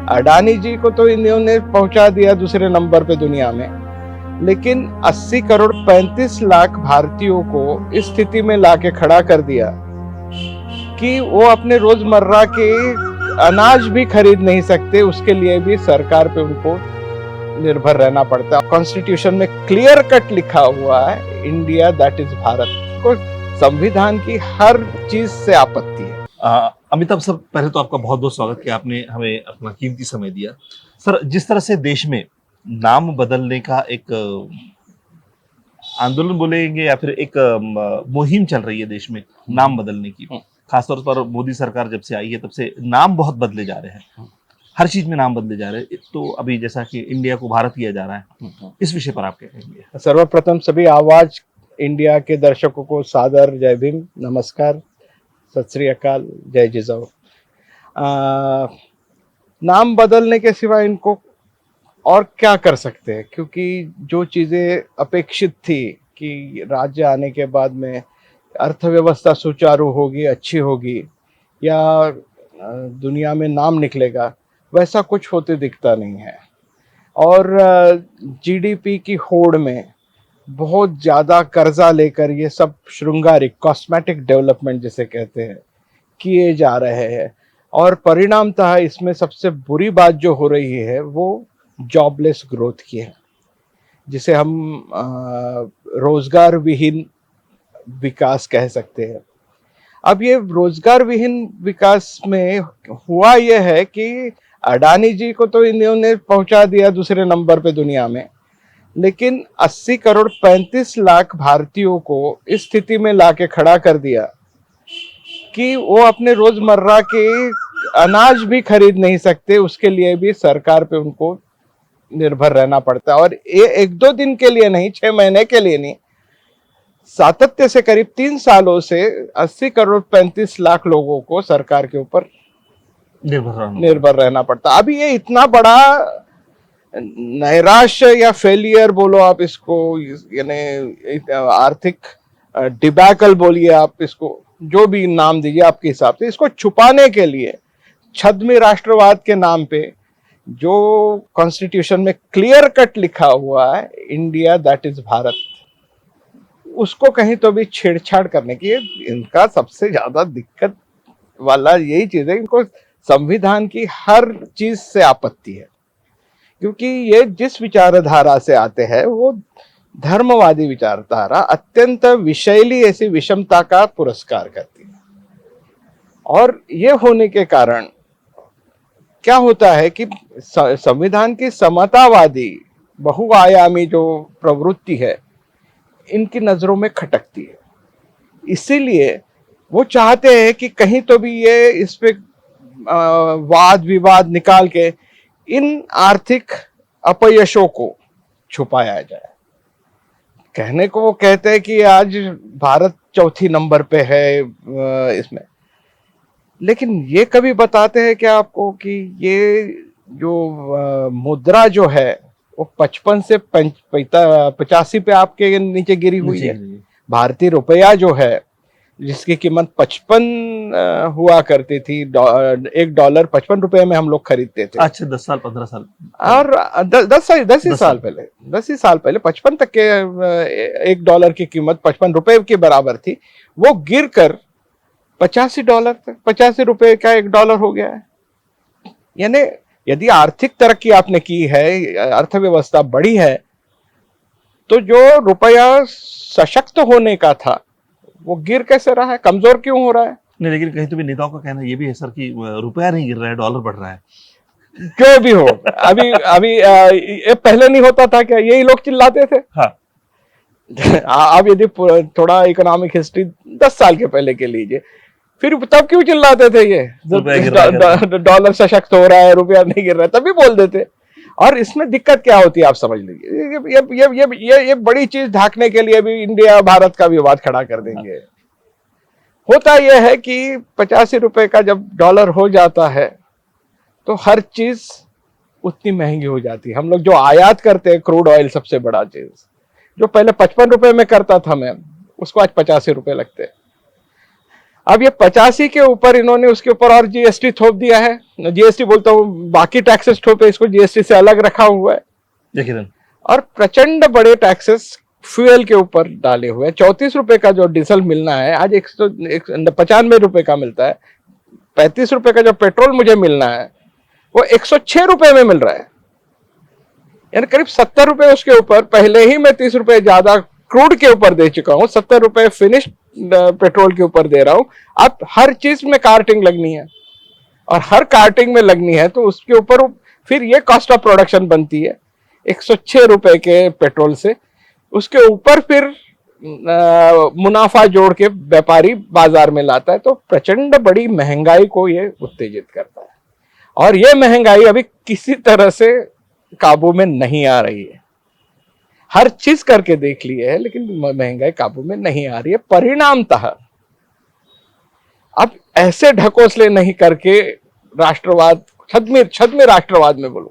अडानी जी को तो इन्होंने पहुंचा दिया दूसरे नंबर पे दुनिया में, लेकिन 80 करोड़ 35 लाख भारतीयों को इस स्थिति में लाके खड़ा कर दिया कि वो अपने रोजमर्रा के अनाज भी खरीद नहीं सकते। उसके लिए भी सरकार पे उनको निर्भर रहना पड़ता है। कॉन्स्टिट्यूशन में क्लियर कट लिखा हुआ है, इंडिया दैट इज भारत। को संविधान की हर चीज से आपत्ति है। अमिताभ सर, पहले तो आपका बहुत बहुत स्वागत कि आपने हमें अपना कीमती समय दिया। सर, जिस तरह से देश में नाम बदलने का एक आंदोलन बोलेंगे या फिर एक मुहिम चल रही है देश में नाम बदलने की, खासतौर पर मोदी सरकार जब से आई है तब से नाम बहुत बदले जा रहे हैं, हर चीज में नाम बदले जा रहे हैं। तो अभी जैसा कि इंडिया को भारत किया जा रहा है, इस विषय पर आप क्या कहेंगे? सर्वप्रथम सभी आवाज इंडिया के दर्शकों को सादर जय भीम, नमस्कार, सत श्री अकाल, जय जिजाऊ। नाम बदलने के सिवा इनको और क्या कर सकते हैं, क्योंकि जो चीज़ें अपेक्षित थी कि राज्य आने के बाद में अर्थव्यवस्था सुचारू होगी, अच्छी होगी या दुनिया में नाम निकलेगा, वैसा कुछ होते दिखता नहीं है। और जीडीपी की होड़ में बहुत ज़्यादा कर्जा लेकर ये सब श्रृंगारिक कॉस्मेटिक डेवलपमेंट जिसे कहते हैं किए जा रहे हैं। और परिणामतः इसमें सबसे बुरी बात जो हो रही है वो जॉबलेस ग्रोथ की है, जिसे हम रोजगार विहीन विकास कह सकते हैं। अब ये रोजगार विहीन विकास में हुआ यह है कि अडानी जी को तो इन्होंने पहुंचा दिया दूसरे नंबर पे दुनिया में, लेकिन 80 करोड़ 35 लाख भारतीयों को इस स्थिति में लाके खड़ा कर दिया कि वो अपने रोजमर्रा के अनाज भी खरीद नहीं सकते। उसके लिए भी सरकार पे उनको निर्भर रहना पड़ता है। और ये 1-2 दिन के लिए नहीं, 6 महीने के लिए नहीं, सातत्य से करीब 3 सालों से 80 करोड़ 35 लाख लोगों को सरकार के ऊपर निर्भर रहना पड़ता। अभी ये इतना बड़ा नैराश्य या फेलियर बोलो आप इसको, यानी आर्थिक डिबैकल बोलिए आप इसको, जो भी नाम दीजिए आपके हिसाब से, इसको छुपाने के लिए छद्मी राष्ट्रवाद के नाम पे जो कॉन्स्टिट्यूशन में क्लियर कट लिखा हुआ है, इंडिया दैट इज भारत, उसको कहीं तो भी छेड़छाड़ करने की इनका सबसे ज्यादा दिक्कत वाला यही चीज है। इनको संविधान की हर चीज से आपत्ति है, क्योंकि ये जिस विचारधारा से आते हैं वो धर्मवादी विचारधारा अत्यंत विषैली ऐसी विषमता का पुरस्कार करती है। और ये होने के कारण क्या होता है कि संविधान की समतावादी बहुआयामी जो प्रवृत्ति है इनकी नजरों में खटकती है। इसीलिए वो चाहते हैं कि कहीं तो भी ये इस पे वाद विवाद निकाल के इन आर्थिक अपयशों को छुपाया जाए। कहने को वो कहते हैं कि आज भारत चौथी नंबर पे है इसमें, लेकिन ये कभी बताते हैं क्या आपको कि ये जो मुद्रा जो है वो 55 से 85 पे आपके नीचे गिरी हुई है। भारतीय रुपया जो है जिसकी कीमत 55 हुआ करती थी, $1 55 रुपए में हम लोग खरीदते थे। अच्छा, 10 साल 15 साल और 10 ही साल पहले 55 तक के $1 की कीमत 55 रुपए के बराबर थी। वो गिर कर $85 तक, 85 रुपए का $1 हो गया है। यानी यदि आर्थिक तरक्की आपने की है, अर्थव्यवस्था बढ़ी है, तो जो रुपया सशक्त होने का था वो गिर कैसे रहा है, कमजोर क्यों हो रहा है? नहीं, लेकिन कहीं तो भी नेताओं का कहना ये भी है सर कि रुपया नहीं गिर रहा है, डॉलर बढ़ रहा है। क्यों भी हो, अभी ये पहले नहीं होता था क्या? यही लोग चिल्लाते थे। हाँ। आप यदि थोड़ा इकोनॉमिक हिस्ट्री 10 साल के पहले के लीजिए, फिर तब क्यों चिल्लाते थे ये डॉलर सशक्त हो रहा है, रुपया नहीं गिर रहा है, तभी बोल देते। और इसमें दिक्कत क्या होती है आप समझ लीजिए। ये बड़ी चीज ढांकने के लिए भी इंडिया भारत का विवाद खड़ा कर देंगे। होता यह है कि 85 रुपए का जब डॉलर हो जाता है तो हर चीज उतनी महंगी हो जाती है। हम लोग जो आयात करते हैं क्रूड ऑयल, सबसे बड़ा चीज जो पहले 55 रुपए में करता था मैं, उसको आज 85 रुपए लगते हैं। अब ये 85 के ऊपर इन्होंने उसके ऊपर और जीएसटी थोप दिया है, जीएसटी बोलता हूँ, बाकी टैक्सेस थोपे, इसको जीएसटी से अलग रखा हुआ है। देखिए और प्रचंड बड़े टैक्सेस फ्यूल के ऊपर डाले हुए हैं। 34 रुपए का जो डीजल मिलना है आज 195 रुपए का मिलता है। 35 रुपए का जो पेट्रोल मुझे मिलना है वो 106 रुपए में मिल रहा है, यानी करीब 70 रुपए उसके ऊपर। पहले ही मैं 30 रुपए ज्यादा क्रूड के ऊपर दे चुका हूं, 70 रुपए फिनिश पेट्रोल के ऊपर दे रहा हूं। अब हर चीज में कार्टिंग लगनी है, और हर कार्टिंग में लगनी है तो उसके ऊपर फिर ये कॉस्ट ऑफ प्रोडक्शन बनती है 106 रुपए के पेट्रोल से। उसके ऊपर फिर मुनाफा जोड़ के व्यापारी बाजार में लाता है, तो प्रचंड बड़ी महंगाई को ये उत्तेजित करता है। और ये महंगाई अभी किसी तरह से काबू में नहीं आ रही है। हर चीज करके देख ली है लेकिन महंगाई काबू में नहीं आ रही है। परिणामतः अब ऐसे ढकोसले नहीं करके राष्ट्रवाद, छद्म राष्ट्रवाद में बोलूं,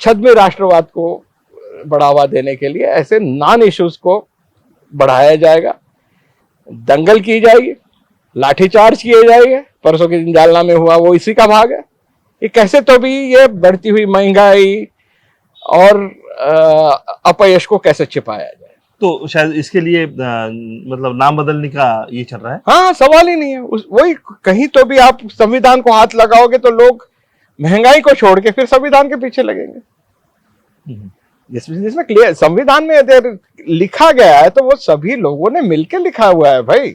छद्म राष्ट्रवाद को बढ़ावा देने के लिए ऐसे नॉन इश्यूज को बढ़ाया जाएगा, दंगल की जाएगी, लाठीचार्ज किए जाएंगे। परसों के दिन जालना में हुआ वो इसी का भाग है। ये कैसे तो भी ये बढ़ती हुई महंगाई और अपयश को कैसे छिपाया जाए। तो शायद इसके लिए मतलब नाम बदलने का ये चल रहा है। हाँ, सवाल ही नहीं है। वही कहीं तो भी आप संविधान को हाथ लगाओगे तो लोग महंगाई को छोड़ के फिर संविधान के पीछे लगेंगे। जिसमें क्लियर संविधान में अगर लिखा गया है तो वो सभी लोगों ने मिलकर लिखा हुआ है भाई।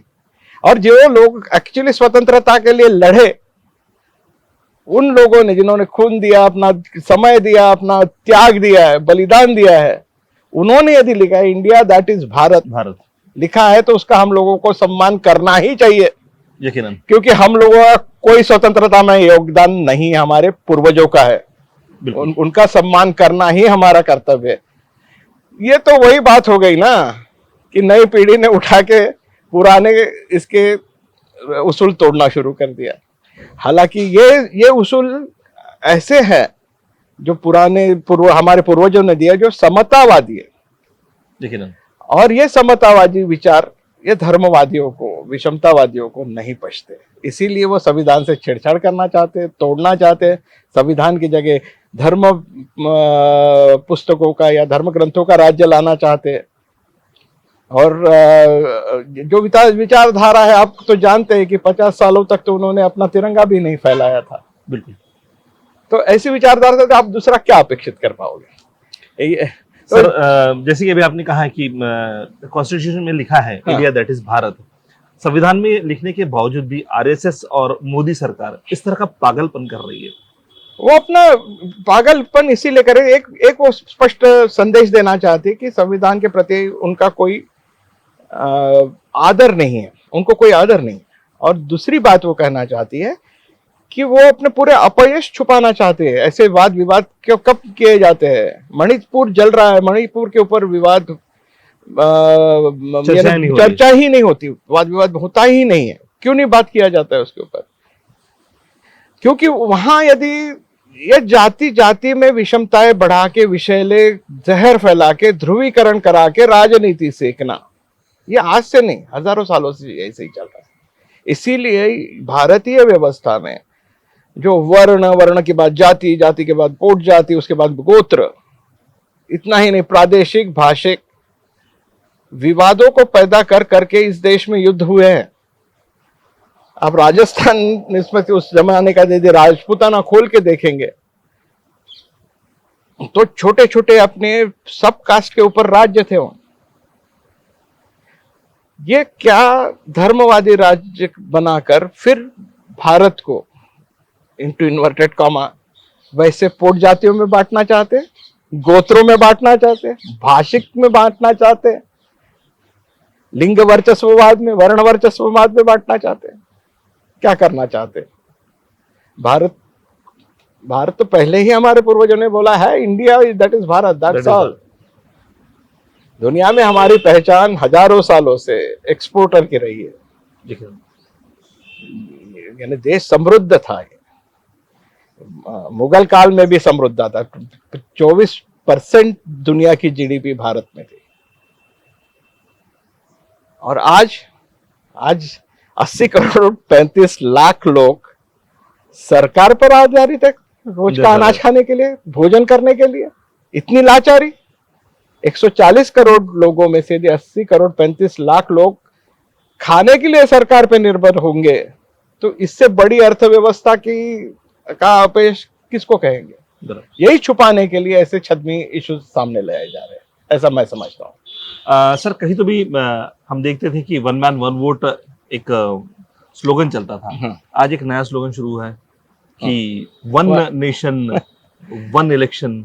और जो लोग एक्चुअली स्वतंत्रता के लिए लड़े, उन लोगों ने जिन्होंने खून दिया, अपना समय दिया, अपना त्याग दिया है, बलिदान दिया है, उन्होंने यदि लिखा है India that is Bharat, Bharat लिखा है तो उसका हम लोगों को सम्मान करना ही चाहिए। यकीनन, क्योंकि हम लोगों का कोई स्वतंत्रता में योगदान नहीं हमारे पूर्वजों का है। उनका सम्मान करना ही हमारा कर्तव्य है। ये तो वही बात हो गई ना कि नई पीढ़ी ने उठा के पुराने इसके उसूल तोड़ना शुरू कर दिया। हालांकि ये उसूल ऐसे हैं जो हमारे पूर्वजों ने दिया, जो समतावादी है। यकीनन, और ये समतावादी विचार ये धर्मवादियों को, विषमतावादियों को नहीं पछते, इसीलिए वो संविधान से छेड़छाड़ करना चाहते, तोड़ना चाहते। संविधान की जगह धर्म पुस्तकों का या धर्म ग्रंथों का राज्य लाना चाहते। और जो विचारधारा है, आप तो जानते हैं कि 50 सालों तक तो उन्होंने अपना तिरंगा भी नहीं फहराया था। बिल्कुल। तो ऐसी विचारधारा से आप दूसरा क्या अपेक्षित कर पाओगे। सर, जैसे कि अभी आपने कहा है कि कॉन्स्टिट्यूशन में लिखा है इंडिया दैट इज भारत, संविधान में लिखने के बावजूद भी आरएसएस और मोदी सरकार इस तरह का पागलपन कर रही है। वो अपना पागलपन इसीलिए करे, एक वो स्पष्ट संदेश देना चाहती है कि संविधान के प्रति उनका कोई आदर नहीं है, उनको कोई आदर नहीं। और दूसरी बात वो कहना चाहती है कि वो अपने पूरे अपयश छुपाना चाहते हैं। ऐसे वाद विवाद कब किए जाते हैं? मणिपुर जल रहा है, मणिपुर के ऊपर विवाद चर्चा ही नहीं होती, वाद विवाद होता ही नहीं है। क्यों नहीं बात किया जाता है उसके ऊपर? क्योंकि वहां यदि ये जाति जाति में विषमताएं बढ़ा के, विषैले जहर फैला के, ध्रुवीकरण करा के राजनीति सेकना, ये आज से नहीं, हजारों सालों से ऐसे ही चल रहा है। इसीलिए भारतीय व्यवस्था में जो वर्ण के बाद जाति, जाति के बाद पोट जाति, उसके बाद गोत्र, इतना ही नहीं, प्रादेशिक भाषिक विवादों को पैदा कर करके इस देश में युद्ध हुए हैं। आप राजस्थान निस्बत उस जमाने का यदि राजपूताना खोल के देखेंगे तो छोटे छोटे अपने सब कास्ट के ऊपर राज्य थे वहां। ये क्या धर्मवादी राज्य बनाकर फिर भारत को इंटू इन्वर्टेड कॉमा वैसे पोट जातियों में बांटना चाहते, गोत्रों में बांटना चाहते, भाषिक में बांटना चाहते, लिंग वर्चस्ववाद में, वर्ण वर्चस्ववाद में बांटना चाहते। क्या करना चाहते? भारत तो पहले ही हमारे पूर्वजों ने बोला है India that is Bharat, that's all. दुनिया में हमारी पहचान हजारों सालों से एक्सपोर्टर की रही है, यानी देश समृद्ध था। मुगल काल में भी समृद्ध था। 24% दुनिया की जीडीपी भारत में थी। और आज 80 करोड़ 35 लाख लोग सरकार पर आधारित है रोज का अनाज खाने के लिए, भोजन करने के लिए। इतनी लाचारी। 140 करोड़ लोगों में से यदि 80 करोड़ 35 लाख लोग खाने के लिए सरकार पर निर्भर होंगे तो इससे बड़ी अर्थव्यवस्था का अपयश किसको कहेंगे? यही छुपाने के लिए ऐसे छद्मी इश्यूज सामने लाए जा रहे हैं, ऐसा मैं समझता हूँ। सर कहीं तो भी हम देखते थे कि वन मैन वन वोट एक स्लोगन चलता था। आज एक नया स्लोगन शुरू है कि वन नेशन वन इलेक्शन।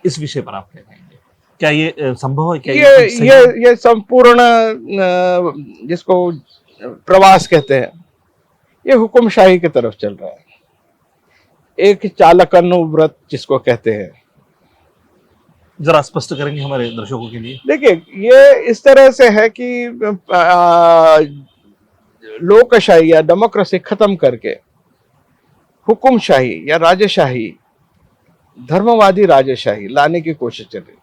इस विषय पर आप क्या कहेंगे? क्या ये संभव है? क्या ये संपूर्ण जिसको प्रवास कहते हैं, ये हुकुमशाही की तरफ चल रहा है। एक चालकनुव्रत जिसको कहते हैं, जरा स्पष्ट करेंगे हमारे दर्शकों के लिए? देखिए, ये इस तरह से है कि लोकशाही या डेमोक्रेसी खत्म करके हुकुमशाही या राजेशाही, धर्मवादी राजेशाही लाने की कोशिश चल रही।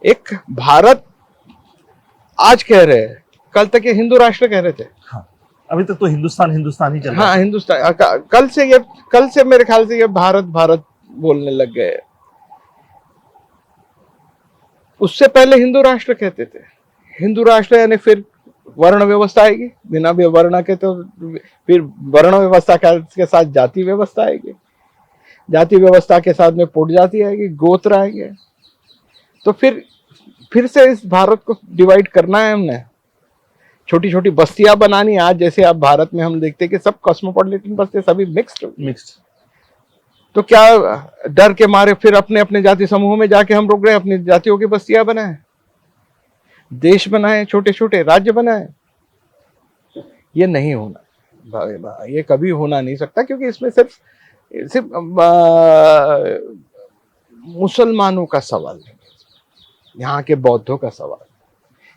एक भारत आज कह रहे हैं, कल तक ये हिंदू राष्ट्र कह रहे थे। हाँ, अभी तक तो हिंदुस्तान ही चल रहा है। हाँ, हिंदुस्तान। कल से मेरे ख्याल से ये भारत भारत बोलने लग गए। उससे पहले हिंदू राष्ट्र कहते थे। हिंदू राष्ट्र यानी फिर वर्ण व्यवस्था आएगी, बिना वर्ण के तो फिर वर्ण व्यवस्था के साथ जाति व्यवस्था आएगी, जाति व्यवस्था के साथ में पुट जाति आएगी, गोत्र आएंगे। तो फिर से इस भारत को डिवाइड करना है हमने, छोटी छोटी बस्तियां बनानी। आज जैसे अब भारत में हम देखते हैं कि सब कॉस्मोपॉलिटन बस्तियां सभी मिक्स्ड। तो क्या डर के मारे फिर अपने अपने जाति समूह में जाके हम रुक गए, अपनी जातियों की बस्तियां बनाए, देश बनाए, छोटे छोटे राज्य बनाए? ये नहीं होना, ये कभी होना नहीं सकता, क्योंकि इसमें सिर्फ मुसलमानों का सवाल नहीं, यहाँ के बौद्धों का सवाल है,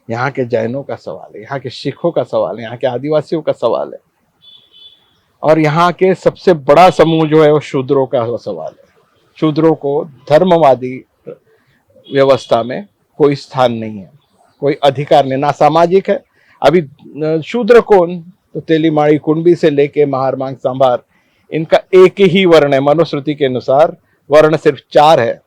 यहाँ के जैनों का सवाल है, यहाँ के सिखों का सवाल है, यहाँ के आदिवासियों का सवाल है, और यहाँ के सबसे बड़ा समूह जो है वो शूद्रों का सवाल है। शूद्रों को धर्मवादी व्यवस्था में कोई स्थान नहीं है, कोई अधिकार नहीं, ना सामाजिक है। अभी शूद्र कौन? तो तेलीमाड़ी कुंडी से लेके महार मांग सांभार, इनका एक ही वर्ण है। मनुस्मृति के अनुसार वर्ण सिर्फ 4 है,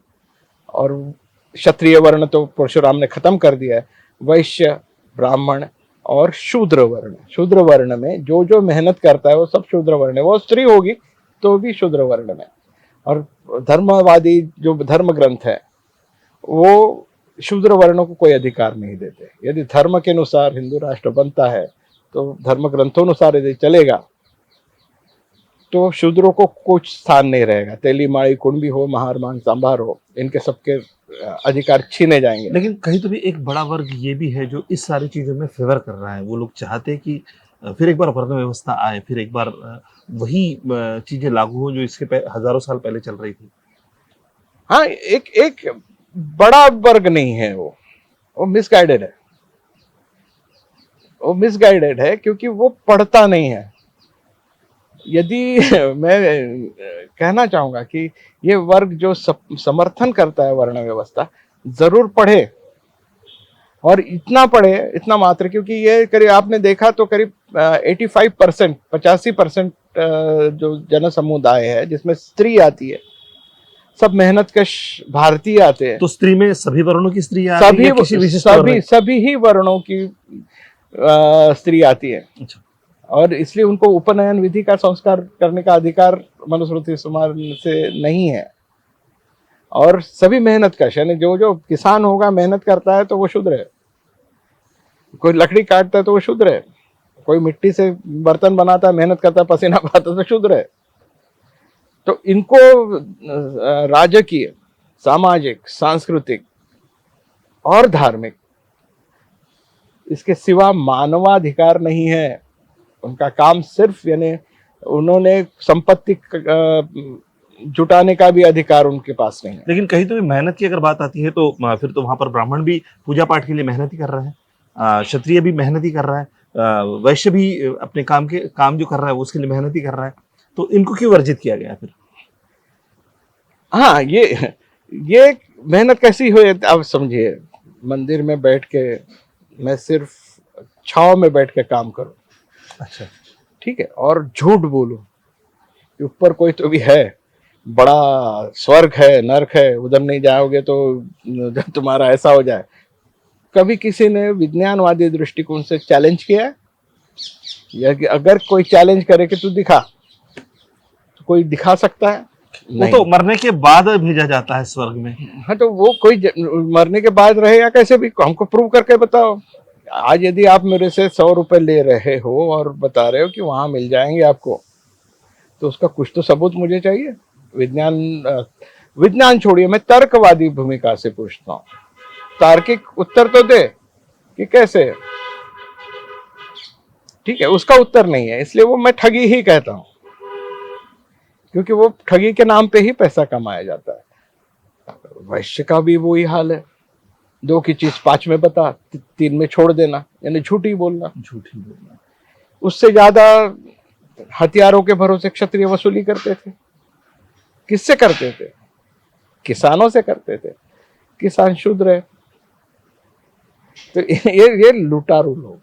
और क्षत्रिय वर्ण तो परशुराम ने खत्म कर दिया है। वैश्य, ब्राह्मण और शूद्र वर्ण। शूद्र वर्ण में जो मेहनत करता है वो सब शूद्र वर्ण है। वो स्त्री होगी तो भी शूद्र वर्ण में। और धर्मवादी जो धर्म ग्रंथ है वो शूद्र वर्णों को कोई अधिकार नहीं देते। यदि धर्म के अनुसार हिंदू राष्ट्र बनता है तो धर्म ग्रंथों अनुसार यदि चलेगा तो शूद्रों को कुछ स्थान नहीं रहेगा। तेलीमाड़ी कुंडी हो, महार मांग सांभार हो, इनके सबके अधिकार छीने जाएंगे। लेकिन कहीं तो भी एक बड़ा वर्ग ये भी है जो इस सारी चीजों में फेवर कर रहा है। वो लोग चाहते हैं कि फिर एक बार वर्ण व्यवस्था आए, फिर एक बार वही चीजें लागू हो जो इसके हजारों साल पहले चल रही थी। हाँ, एक बड़ा वर्ग नहीं है, वो मिसगाइडेड है। वो मिसगाइडेड है क्योंकि वो पढ़ता नहीं है। यदि मैं कहना चाहूंगा कि ये वर्ग जो समर्थन करता है वर्ण व्यवस्था, जरूर पढ़े, और इतना पढ़े, इतना मात्र, क्योंकि ये करीब आपने देखा तो करीब 85%, 85% जो जन समुदाय है जिसमें स्त्री आती है, सब मेहनतकश भारतीय आते हैं। तो स्त्री में सभी वर्णों की स्त्री सभी ही वर्णों की स्त्री आती है। अच्छा। और इसलिए उनको उपनयन विधि का संस्कार करने का अधिकार मनुस्मृति से नहीं है। और सभी मेहनत का, यानी जो किसान होगा मेहनत करता है तो वो शूद्र है। कोई लकड़ी काटता है तो वो शूद्र है। कोई मिट्टी से बर्तन बनाता है, मेहनत करता है, पसीना बहाता है तो शूद्र है। तो इनको राजकीय, सामाजिक, सांस्कृतिक और धार्मिक, इसके सिवा मानवाधिकार नहीं है। उनका काम सिर्फ, यानी उन्होंने संपत्ति जुटाने का भी अधिकार उनके पास नहीं है। लेकिन कहीं तो भी मेहनत की अगर बात आती है तो फिर तो वहां पर ब्राह्मण भी पूजा पाठ के लिए मेहनत ही कर रहा है, क्षत्रिय भी मेहनत ही कर रहा है, वैश्य भी अपने काम जो कर रहा है वो उसके लिए मेहनत ही कर रहा है। तो इनको क्यों वर्जित किया गया फिर? हाँ, ये मेहनत कैसी हो? आप समझिए, मंदिर में बैठ के मैं सिर्फ छांव में बैठ के काम करूं। अच्छा। ठीक है, और झूठ बोलो कि ऊपर कोई तो भी है, बड़ा स्वर्ग है, नर्क है, उधर नहीं जाओगे तो तुम्हारा ऐसा हो जाए। कभी किसी ने विज्ञानवादी दृष्टिकोण से चैलेंज किया है? या कि अगर कोई चैलेंज करे कि तू दिखा, तो कोई दिखा सकता है? वो तो मरने के बाद भेजा जाता है स्वर्ग में। हाँ, तो वो कोई मरने के बाद रहे या कैसे भी, हमको प्रूव करके बताओ। आज यदि आप मेरे से 100 रुपए ले रहे हो और बता रहे हो कि वहां मिल जाएंगे आपको, तो उसका कुछ तो सबूत मुझे चाहिए। विज्ञान छोड़िए, मैं तर्कवादी भूमिका से पूछता हूँ, तार्किक उत्तर तो दे कि कैसे। ठीक है, उसका उत्तर नहीं है, इसलिए वो मैं ठगी ही कहता हूं, क्योंकि वो ठगी के नाम पे ही पैसा कमाया जाता है। वैश्य का भी वही हाल है, 2 की चीज 5 में बता, 3 में छोड़ देना, यानी झूठी बोलना। उससे ज्यादा हथियारों के भरोसे क्षत्रिय वसूली करते थे। किससे करते थे? किसानों से करते थे। किसान शूद्र है। तो ये लुटारू लोग,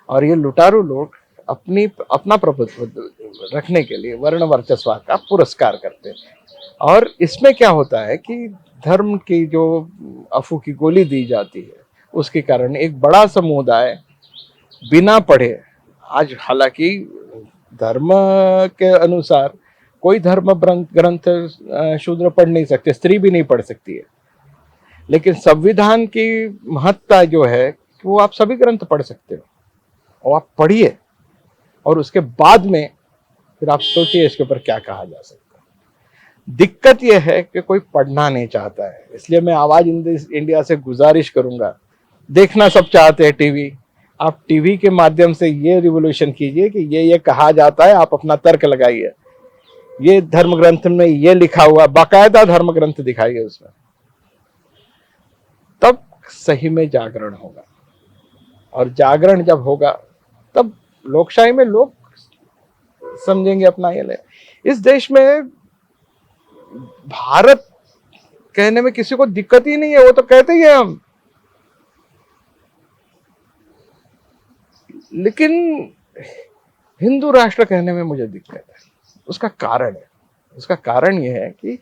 और ये लुटारू लोग अपना प्रभुत्व रखने के लिए वर्ण वर्चस्व का पुरस्कार करते हैं। और इसमें क्या होता है कि धर्म की जो अफू की गोली दी जाती है, उसके कारण एक बड़ा समुदाय बिना पढ़े, आज हालांकि धर्म के अनुसार कोई धर्म ग्रंथ शूद्र पढ़ नहीं सकते, स्त्री भी नहीं पढ़ सकती है, लेकिन संविधान की महत्ता जो है वो आप सभी ग्रंथ पढ़ सकते हो, और आप पढ़िए, और उसके बाद में फिर आप सोचिए इसके ऊपर क्या कहा जा सकता है। दिक्कत यह है कि कोई पढ़ना नहीं चाहता है, इसलिए मैं आवाज इंडिया से गुजारिश करूंगा, देखना सब चाहते हैं टीवी, आप टीवी के माध्यम से ये रिवोल्यूशन कीजिए कि ये कहा जाता है, आप अपना तर्क लगाइए, ये धर्म ग्रंथ में ये लिखा हुआ, बाकायदा धर्म ग्रंथ दिखाइए उसमें, तब सही में जागरण होगा। और जागरण जब होगा तब लोकशाही में लोग समझेंगे अपना ये ले। इस देश में भारत कहने में किसी को दिक्कत ही नहीं है, वो तो कहते ही है हम, लेकिन हिंदू राष्ट्र कहने में मुझे दिक्कत है। उसका कारण यह है कि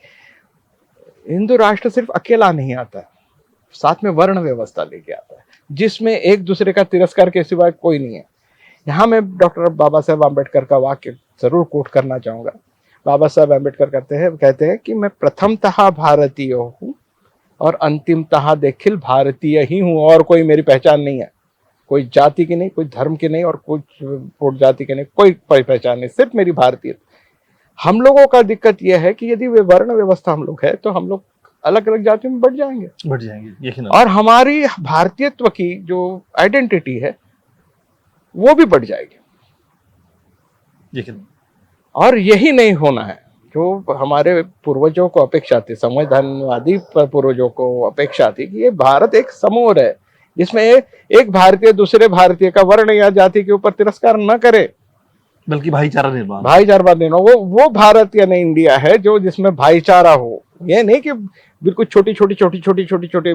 हिंदू राष्ट्र सिर्फ अकेला नहीं आता है, साथ में वर्ण व्यवस्था लेके आता है, जिसमें एक दूसरे का तिरस्कार के सिवाय कोई नहीं है। यहाँ मैं डॉक्टर बाबा साहेब आम्बेडकर का वाक्य जरूर कोट करना चाहूंगा। बाबा साहेब आम्बेडकर कहते हैं कि मैं प्रथमतः भारतीय हूँ और अंतिमतः देखिल भारतीय ही हूँ, और कोई मेरी पहचान नहीं है, कोई जाति की नहीं, कोई धर्म की नहीं, और कोई पोट जाति की नहीं, कोई पहचान नहीं, सिर्फ मेरी भारतीय। हम लोगों का दिक्कत यह है कि यदि वे वर्ण व्यवस्था हम लोग है तो हम लोग अलग अलग जातियों में बढ़ जाएंगे, और हमारी भारतीयत्व की जो आइडेंटिटी है वो भी बढ़ जाएगी। और यही नहीं होना है जो हमारे पूर्वजों को अपेक्षा थी, संविधानवादी पूर्वजों को अपेक्षा थी कि ये भारत एक समूह है जिसमें एक भारतीय दूसरे भारतीय का वर्ण या जाति के ऊपर तिरस्कार न करे, बल्कि भाईचारा निर्माण वो भारत यानी इंडिया है जो जिसमें भाईचारा हो। ये नहीं कि बिल्कुल छोटी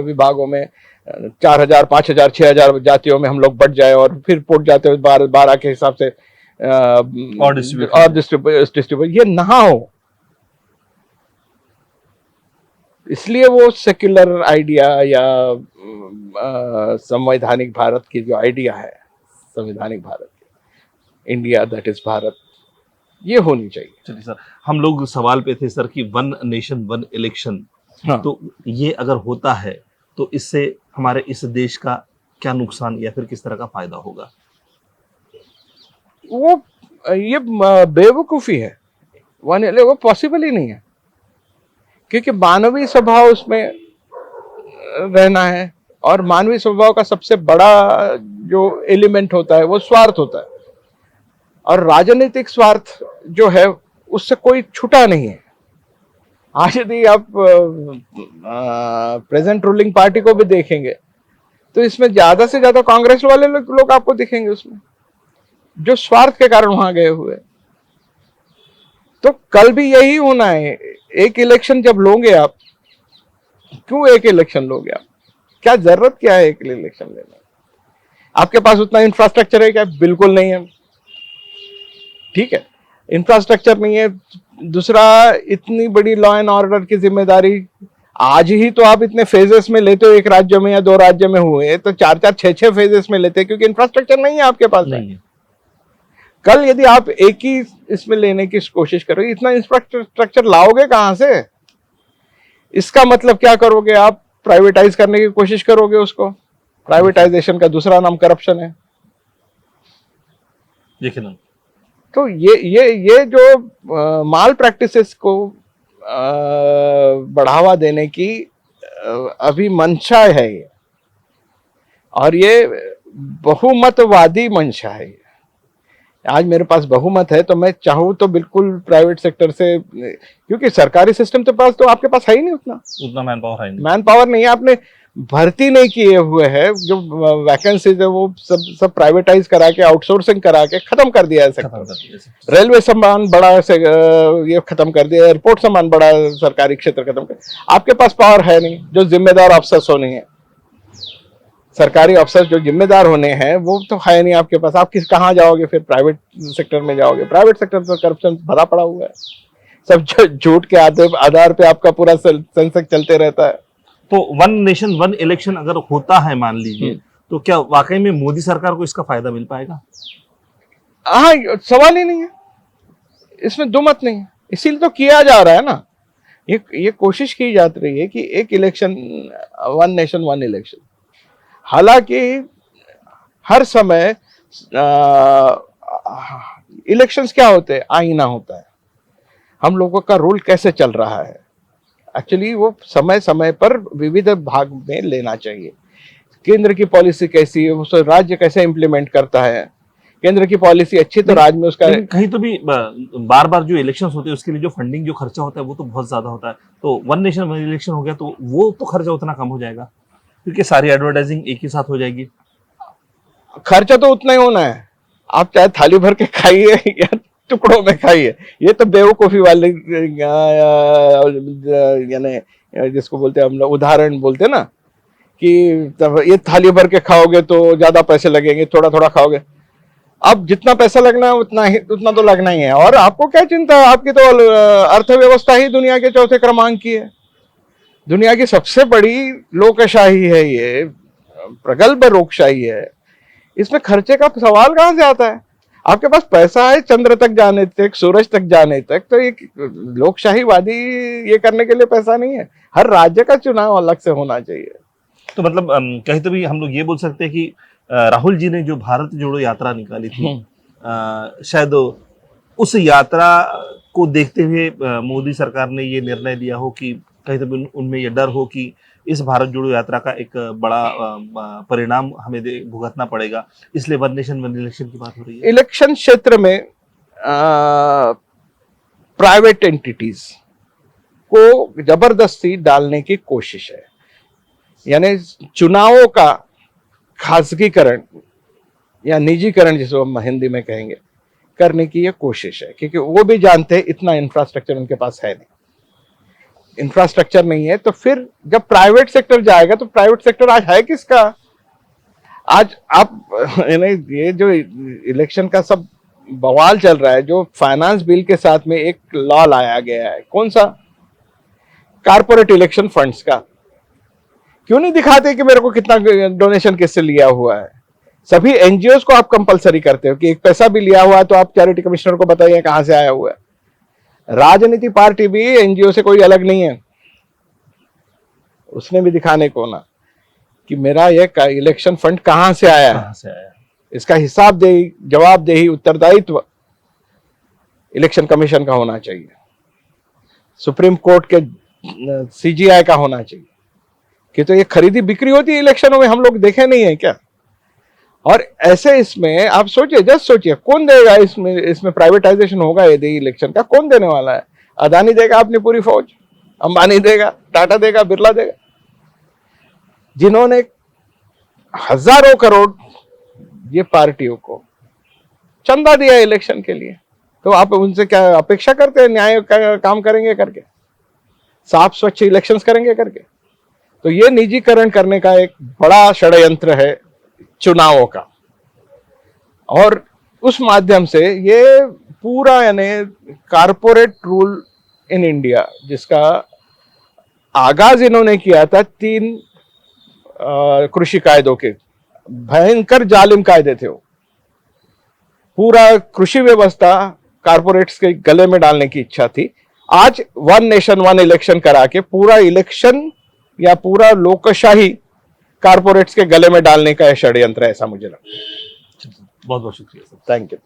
विभागों में 4000, 5000, 6000 जातियों में हम लोग बढ़ जाए और फिर पोट जाते हुए 12 के हिसाब से और डिस्ट्रीब्यूट, ये ना हो। इसलिए वो सेक्युलर आइडिया या संवैधानिक भारत की जो आइडिया है, संवैधानिक Bharat, India that is Bharat, ये होनी चाहिए। चलिए सर, हम लोग सवाल पे थे सर कि 1 नेशन 1 इलेक्शन, हाँ। तो ये अगर होता है तो इससे हमारे इस देश का क्या नुकसान या फिर किस तरह का फायदा होगा? ये बेवकूफी है, वो पॉसिबल ही नहीं है, क्योंकि मानवीय स्वभाव उसमें रहना है, और मानवीय स्वभाव का सबसे बड़ा जो एलिमेंट होता है वो स्वार्थ होता है, और राजनीतिक स्वार्थ जो है उससे कोई छूटा नहीं है। आज यदि आप प्रेजेंट रूलिंग पार्टी को भी देखेंगे तो इसमें ज्यादा से ज्यादा कांग्रेस वाले लोग आपको दिखेंगे उसमें, जो स्वार्थ के कारण वहां गए हुए। तो कल भी यही होना है। एक इलेक्शन जब लोगे आप, क्यों एक इलेक्शन लोगे आप? क्या जरूरत क्या है एक इलेक्शन लेने? आपके पास उतना इंफ्रास्ट्रक्चर है क्या? बिल्कुल नहीं है। ठीक है, इंफ्रास्ट्रक्चर नहीं है। दूसरा, इतनी बड़ी लॉ एंड ऑर्डर की जिम्मेदारी आज ही तो आप इतने फेजेस में लेते हो, एक राज्य में या दो राज्य में हुए तो 4-4 6-6 फेजेस में लेते हैं, क्योंकि इंफ्रास्ट्रक्चर नहीं है आपके पास। नहीं है। कल यदि आप एक ही इसमें लेने की कोशिश करोगे, इतना इंफ्रास्ट्रक्चर लाओगे कहां से? इसका मतलब क्या करोगे आप? प्राइवेटाइज करने की कोशिश करोगे उसको। प्राइवेटाइजेशन का दूसरा नाम करप्शन है। यकीनन। तो ये जो माल प्रैक्टिसेस को बढ़ावा देने की अभी मंशा है ये, और ये बहुमतवादी मंशा है। आज मेरे पास बहुमत है तो मैं चाहूँ तो बिल्कुल प्राइवेट सेक्टर से, क्योंकि सरकारी सिस्टम के पास तो आपके पास है ही नहीं उतना मैन पावर है नहीं। मैन पावर नहीं है, आपने भर्ती नहीं किए हुए हैं। जो वैकेंसीज है वो सब प्राइवेटाइज करा के, आउटसोर्सिंग करा के खत्म कर दिया है सेक्टर। रेलवे सामान बड़ा से ये खत्म कर दिया, एयरपोर्ट सामान बड़ा सरकारी क्षेत्र खत्म कर। आपके पास पावर है नहीं। जो जिम्मेदार अफसर होने हैं, सरकारी अफसर जो जिम्मेदार होने हैं, वो तो है नहीं आपके पास। आप कहाँ जाओगे फिर? प्राइवेट सेक्टर में जाओगे। प्राइवेट सेक्टर पर करप्शन भरा पड़ा हुआ है। सब झूठ के आधार पे आपका पूरा सेंसस चलते रहता है। तो वन नेशन वन इलेक्शन अगर होता है मान लीजिए, तो क्या वाकई में मोदी सरकार को इसका फायदा मिल पाएगा? हाँ, सवाल ही नहीं है, इसमें दो मत नहीं है। इसीलिए तो किया जा रहा है ना, ये कोशिश की जाती रही है कि एक election, one nation one election. हालांकि हर समय इलेक्शंस क्या होते हैं? आईना होता है हम लोगों का रोल कैसे चल रहा है। एक्चुअली वो समय समय पर विविध भाग में लेना चाहिए। केंद्र की पॉलिसी कैसी है, उस राज्य कैसे इम्प्लीमेंट करता है। केंद्र की पॉलिसी अच्छी तो राज्य में उसका, कहीं तो भी बार बार जो इलेक्शंस होते हैं उसके लिए जो फंडिंग जो खर्चा होता है वो तो बहुत ज्यादा होता है। तो वन नेशन वन इलेक्शन हो गया तो वो तो खर्चा उतना कम हो जाएगा, क्योंकि सारी एडवर्टाइजिंग एक ही साथ हो जाएगी। खर्चा तो उतना ही होना है। आप चाहे थाली भर के खाइए या टुकड़ों में खाइए। ये तो बेवकूफी वाले यानी जिसको बोलते हैं हम लोग उदाहरण बोलते हैं ना, कि ये थाली भर के खाओगे तो ज्यादा पैसे लगेंगे, थोड़ा थोड़ा खाओगे। अब जितना पैसा लगना है उतना तो लगना ही है। और आपको क्या चिंता है? आपकी तो अर्थव्यवस्था ही दुनिया के चौथे क्रमांक की है। दुनिया की सबसे बड़ी लोकशाही है ये, प्रगल्भ लोकशाही है। इसमें खर्चे का सवाल कहां से आता है? आपके पास पैसा है चंद्र तक जाने तक, सूरज तक जाने तक। तो एक लोकशाहीवादी ये करने के लिए पैसा नहीं है। हर राज्य का चुनाव अलग से होना चाहिए। तो मतलब कहीं तो भी हम लोग ये बोल सकते हैं कि राहुल जी ने जो भारत जोड़ो यात्रा निकाली थी, शायद उस यात्रा को देखते हुए मोदी सरकार ने ये निर्णय लिया हो कि कहीं तो भी उनमें ये डर हो कि इस भारत जोड़ो यात्रा का एक बड़ा परिणाम हमें भुगतना पड़ेगा, इसलिए वन नेशन वन इलेक्शन की बात हो रही है। इलेक्शन क्षेत्र में प्राइवेट एंटिटीज को जबरदस्ती डालने की कोशिश है। यानी चुनावों का खासगीकरण या निजीकरण, जिसको हम हिंदी में कहेंगे, करने की ये कोशिश है। क्योंकि वो भी जानते हैं इतना इंफ्रास्ट्रक्चर उनके पास है नहीं। इंफ्रास्ट्रक्चर नहीं है तो फिर जब प्राइवेट सेक्टर जाएगा तो प्राइवेट सेक्टर आज है किसका? आज आप ये जो इलेक्शन का सब बवाल चल रहा है, जो फाइनेंस बिल के साथ में एक लॉ लाया गया है, कौन सा? कारपोरेट इलेक्शन फंड्स का। क्यों नहीं दिखाते कि मेरे को कितना डोनेशन किससे लिया हुआ है? सभी एनजीओ को आप कंपलसरी करते हो कि एक पैसा भी लिया हुआ है तो आप चैरिटी कमिश्नर को बताइए कहां से आया हुआ है। राजनीति पार्टी भी एनजीओ से कोई अलग नहीं है। उसने भी दिखाने को ना कि मेरा ये इलेक्शन फंड कहां से आया है, इसका हिसाब दे, जवाबदेही, उत्तरदायित्व इलेक्शन कमीशन का होना चाहिए, सुप्रीम कोर्ट के सीजीआई का होना चाहिए। कि तो ये खरीदी बिक्री होती है इलेक्शनों में, हम लोग देखे नहीं है क्या? और ऐसे इसमें आप सोचिए, जस्ट सोचिए, कौन देगा इसमें प्राइवेटाइजेशन होगा यदि इलेक्शन का, कौन देने वाला है? अदानी देगा अपनी पूरी फौज, अंबानी देगा, टाटा देगा, बिरला देगा, जिन्होंने हजारों करोड़ ये पार्टियों को चंदा दिया इलेक्शन के लिए। तो आप उनसे क्या अपेक्षा करते हैं? न्याय का काम करेंगे करके, साफ स्वच्छ इलेक्शंस करेंगे करके? तो ये निजीकरण करने का एक बड़ा षड्यंत्र है चुनावों का, और उस माध्यम से ये पूरा यानी कारपोरेट रूल इन इंडिया जिसका आगाज इन्होंने किया था 3 कृषि कायदों के, भयंकर जालिम कायदे थे वो। पूरा कृषि व्यवस्था कारपोरेट्स के गले में डालने की इच्छा थी। आज 1 नेशन 1 इलेक्शन करा के पूरा इलेक्शन या पूरा लोकशाही कारपोरेट्स के गले में डालने का षड्यंत्र है, ऐसा मुझे लगता है। बहुत बहुत शुक्रिया सर। Thank you.